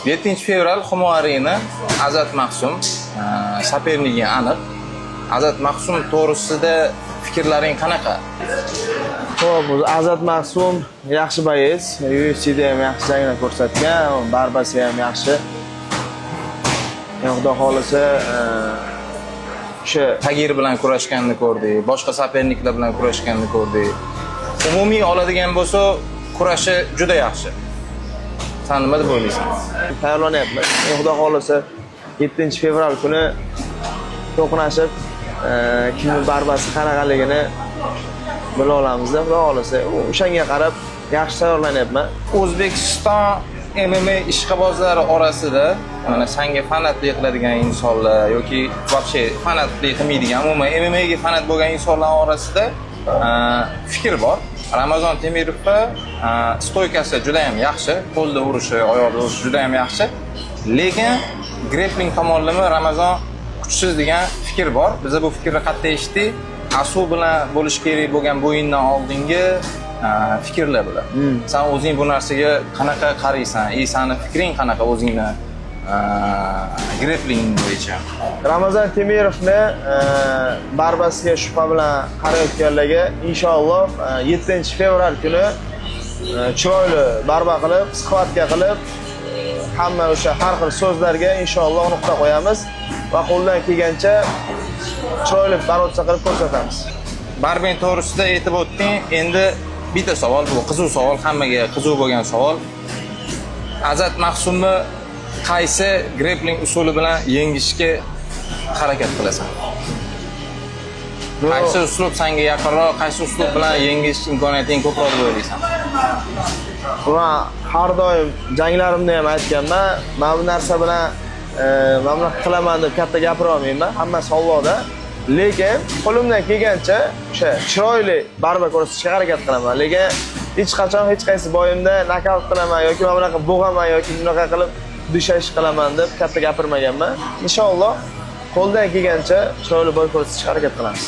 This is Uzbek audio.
7-fevral Xumorini Azat Maqsum sapernigi aniq. Azat Maqsum to'g'risida fikrlaring qanaqa? Xo'p, Azat Maqsum yaxshi boyez, UFC'da ham yaxshi janglar ko'rsatgan, barbasi ham yaxshi. Xudo xolisa o'sha Tagir bilan kurashganini ko'rdik, boshqa saperniklar bilan kurashganini ko'rdik. Umumiy oladigan bo'lsa, kurashi juda yaxshi. Sen nima deb o'ylaysan? tayyorlanyapman. Xudo xolisa 7-fevral kuni to'qnashib, kimning barbasi qanaqaligini bila olamizda. Xudo xolisa o'shanga qarab yaxshi tayyorlanyapman. O'zbekiston MMA ishqibozlari orasida mana senga fanatlik qiladigan insonlar yoki вообще fanatlik qilmaydigan, umuman MMA ga fanat bo'lgan insonlar orasida fikr bor. Ramazon Temirovga stoykasi juda ham yaxshi, qo'lda urishi, oyoqda urishi juda ham yaxshi. Lekin grappling tomonlama Ramazon kuchsiz degan fikr bor. Biz bu fikrni qattiq eshitdik. Asu bilan bo'lish kerak bo'lgan bo'yindan oldingi fikrlar bular. Sen o'zing bu narsaga qanaqa qaraysan? Seni fikring qanaqa o'zingni grappling bo'yicha? Ramazon Temirovni barbasiga shubha bilan qarayotganlarga inshaalloh 7-fevral kuni chiroyli barba qilib, sxvatka qilib, hamma o'sha har xil so'zlarga inshaalloh nuqta qo'yamiz va qo'ldan kelgancha chiroyli barossa qilib ko'rsatamiz. Barbeng to'g'risida aytib o'tding. Endi bitta savol, bu qiziq savol, hammaga qiziq bo'lgan savol. Azat Maqsumni qaysi grappling usuli bilan yengishga harakat qilasan? Qaysi uslub senga yaqinroq, qaysi uslub bilan yengish imkoniyating ko'proq deb o'ylaysan? Men har doim janglarimda ham aytganman, men bu narsa bilan mana bunaqa qilaman deb katta gapira olmayman, hammasi Allohda. Lekin qo'limdan kelgancha o'sha chiroyli barba ko'rsatishga harakat qilaman. Lekin hech qachon hech qaysi bo'yimda nokaut qilaman yoki mana bunaqa bo'g'aman yoki bunaqa qilib dushash qilaman deb katta gapirmaganman. Inshaalloh qo'ldan kelgancha chiroyli bo'y ko'rsatishga harakat qilamiz.